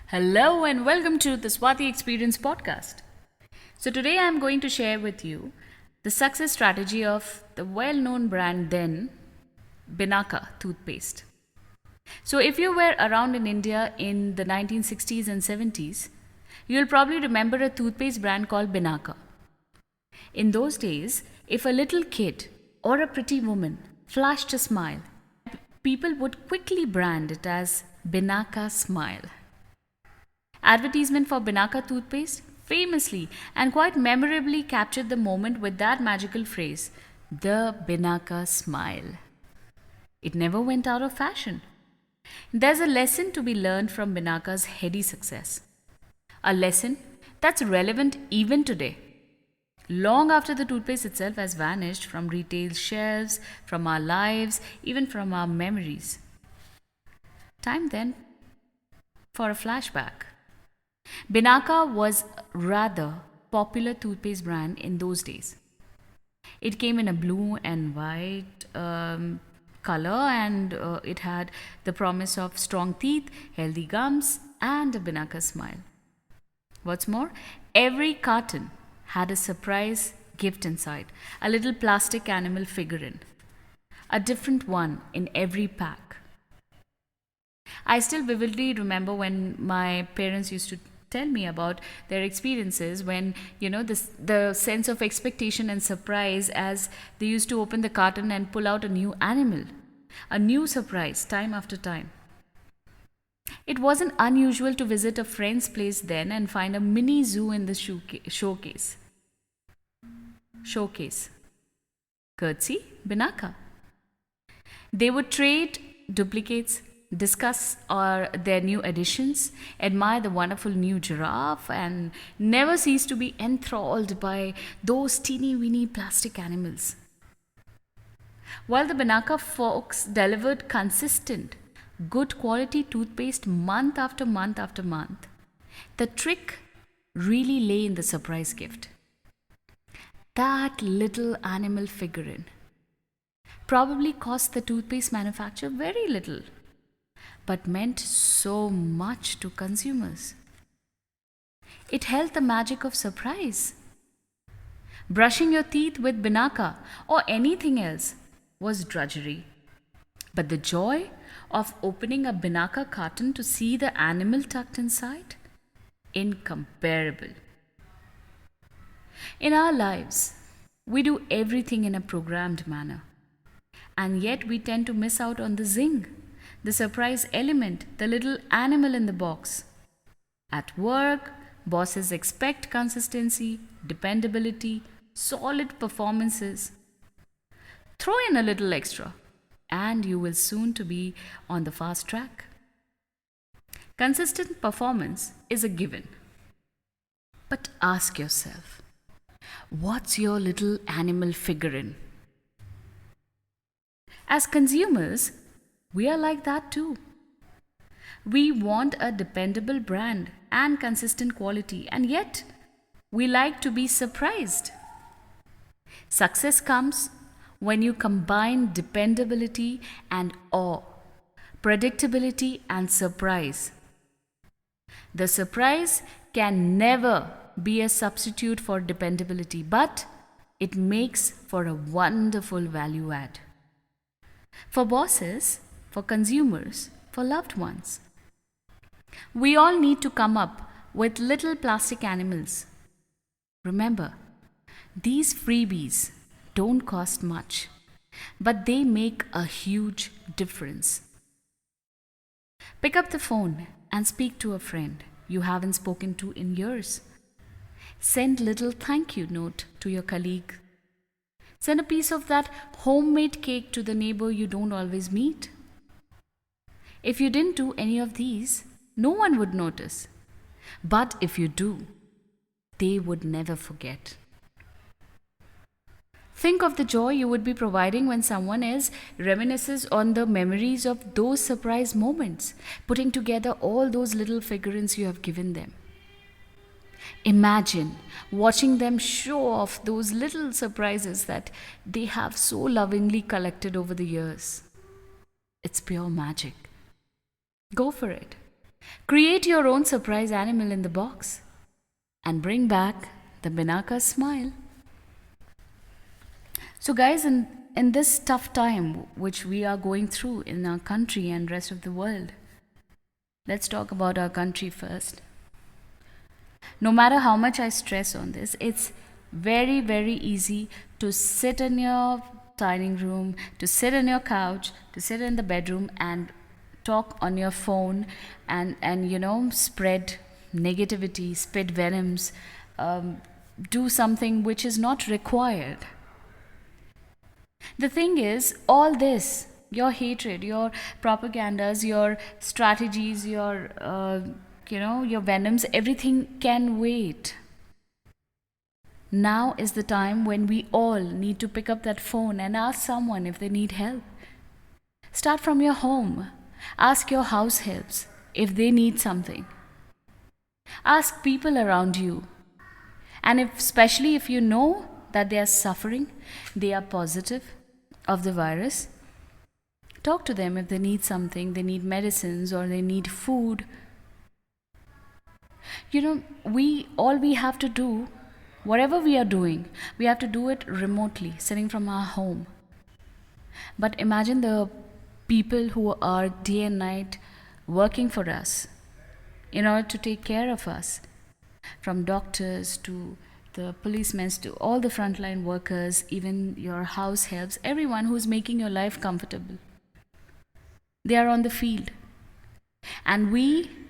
Hello and welcome to the Swatee Experience Podcast. So, today I'm going to share with you the success strategy of the well known brand then, Binaca Toothpaste. So, if you were around in India in the 1960s and 70s, you'll probably remember a toothpaste brand called Binaca. In those days, if a little kid or a pretty woman flashed a smile, people would quickly brand it as Binaca Smile. Advertisement for Binaca toothpaste famously and quite memorably captured the moment with that magical phrase, the Binaca smile. It never went out of fashion. There's a lesson to be learned from Binaca's heady success. A lesson that's relevant even today, long after the toothpaste itself has vanished from retail shelves, from our lives, even from our memories. Time then for a flashback. Binaca was a rather popular toothpaste brand in those days. It came in a blue and white color and it had the promise of strong teeth, healthy gums, and a Binaca smile. What's more, every carton had a surprise gift inside, a little plastic animal figurine, a different one in every pack. I still vividly remember when my parents used to tell me about their experiences when the sense of expectation and surprise as they used to open the carton and pull out a new animal, a new surprise time after time. It wasn't unusual to visit a friend's place then and find a mini zoo in the showcase courtesy Binaca. They would trade duplicates, discuss their new additions, admire the wonderful new giraffe, and never cease to be enthralled by those teeny weeny plastic animals. While the Binaca folks delivered consistent, good quality toothpaste month after month after month, the trick really lay in the surprise gift. That little animal figurine probably cost the toothpaste manufacturer very little, but meant so much to consumers. It held the magic of surprise. Brushing your teeth with Binaca or anything else was drudgery. But the joy of opening a Binaca carton to see the animal tucked inside? Incomparable. In our lives, we do everything in a programmed manner. And yet we tend to miss out on the zing, the surprise element, the little animal in the box. At work, bosses expect consistency, dependability, solid performances. Throw in a little extra, and you will soon to be on the fast track. Consistent performance is a given. But ask yourself, what's your little animal figurine? As consumers, we are like that too. We want a dependable brand and consistent quality, and yet we like to be surprised. Success comes when you combine dependability and awe, predictability and surprise. The surprise can never be a substitute for dependability, but it makes for a wonderful value add. For bosses, for consumers, for loved ones. We all need to come up with little plastic animals. Remember, these freebies don't cost much, but they make a huge difference. Pick up the phone and speak to a friend you haven't spoken to in years. Send little thank you note to your colleague. Send a piece of that homemade cake to the neighbor you don't always meet. If you didn't do any of these, no one would notice. But if you do, they would never forget. Think of the joy you would be providing when someone else reminisces on the memories of those surprise moments, putting together all those little figurines you have given them. Imagine watching them show off those little surprises that they have so lovingly collected over the years. It's pure magic. Go for it. Create your own surprise animal in the box and bring back the Binaca smile. So, guys, in this tough time which we are going through in our country and rest of the world, let's talk about our country first. No matter how much I stress on this, it's very, very easy to sit in your dining room, to sit in your couch, to sit in the bedroom and talk on your phone and spread negativity, spit venoms, do something which is not required. The thing is, all this, your hatred, your propagandas, your strategies, your venoms, everything can wait. Now is the time when we all need to pick up that phone and ask someone if they need help. Start from your home. Ask your house helps if they need something. Ask people around you. And especially if you know that they are suffering, they are positive of the virus, talk to them if they need something, they need medicines or they need food. We have to do whatever we are doing, we have to do it remotely, sitting from our home. But imagine the people who are day and night working for us in order to take care of us, from doctors to the policemen to all the frontline workers, even your house helps, everyone who's making your life comfortable. They are on the field. And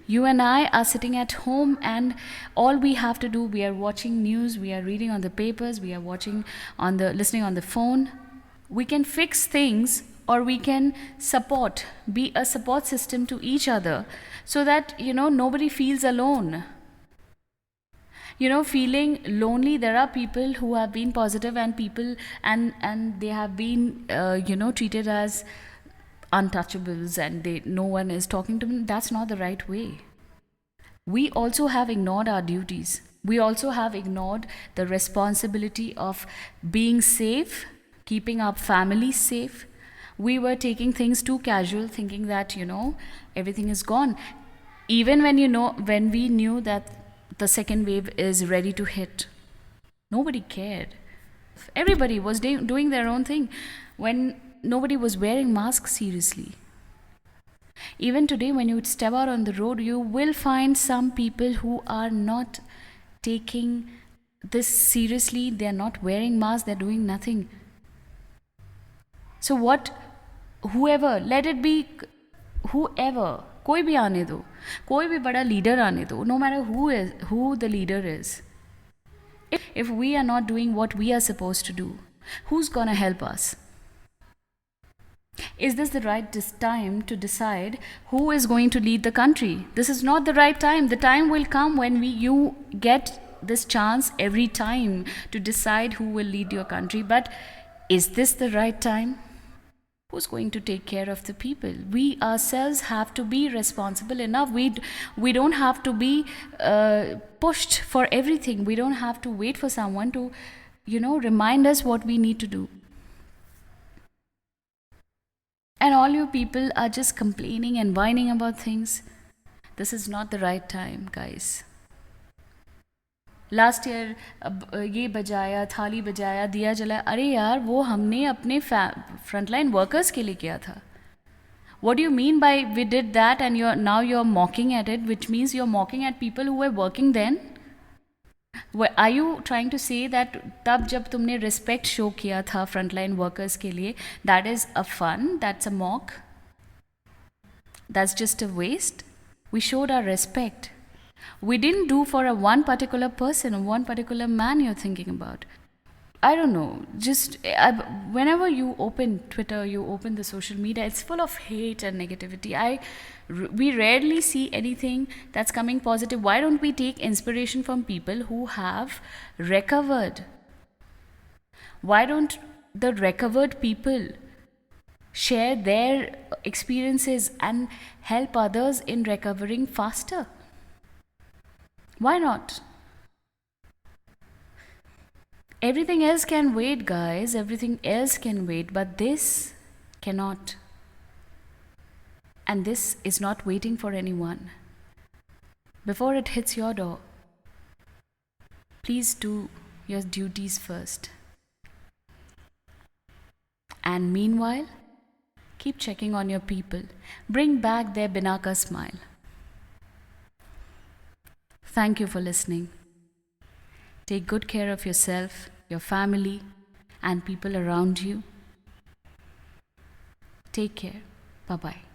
you and I are sitting at home, and all we have to do, we are watching news, we are reading on the papers, we are listening on the phone. We can fix things, or we can be a support system to each other, so that nobody feels alone. Feeling lonely, there are people who have been positive and they have been treated as untouchables, and no one is talking to them. That's not the right way. We also have ignored our duties. We also have ignored the responsibility of being safe, keeping our families safe. We were taking things too casual, thinking that everything is gone, even when we knew that the second wave is ready to hit. Nobody cared. Everybody was doing their own thing when nobody was wearing masks seriously. Even today, when you step out on the road, you will find some people who are not taking this seriously. They're not wearing masks, they're doing nothing. So whoever, let it be whoever, कोई भी आने दो, कोई भी बड़ा leader आने दो, no matter who the leader is. If we are not doing what we are supposed to do, who's gonna help us? Is this the right time to decide who is going to lead the country? This is not the right time. The time will come when you get this chance every time to decide who will lead your country. But is this the right time? Who's going to take care of the people? We ourselves have to be responsible enough. We don't have to be pushed for everything. We don't have to wait for someone to remind us what we need to do. And all you people are just complaining and whining about things. This is not the right time, guys. Last year ये बजाया, थाली बजाया, दिया जलाया. अरे यार, वो हमने अपने फ्रंटलाइन वर्कर्स के लिए किया था. What do you mean by we did that and now you're mocking at it, which means you're mocking at people who were working then? Are you trying to say that तब जब तुमने respect show किया था frontline workers के लिए, that is a fun, that's a mock, that's just a waste? We showed our respect. We didn't do for one particular person, one particular man you're thinking about. I don't know, just whenever you open Twitter, you open the social media, it's full of hate and negativity. We rarely see anything that's coming positive. Why don't we take inspiration from people who have recovered? Why don't the recovered people share their experiences and help others in recovering faster? Why not? Everything else can wait, guys. Everything else can wait, but this cannot. And this is not waiting for anyone. Before it hits your door, please do your duties first. And meanwhile, keep checking on your people. Bring back their Binaca smile. Thank you for listening. Take good care of yourself, your family, and people around you. Take care. Bye bye.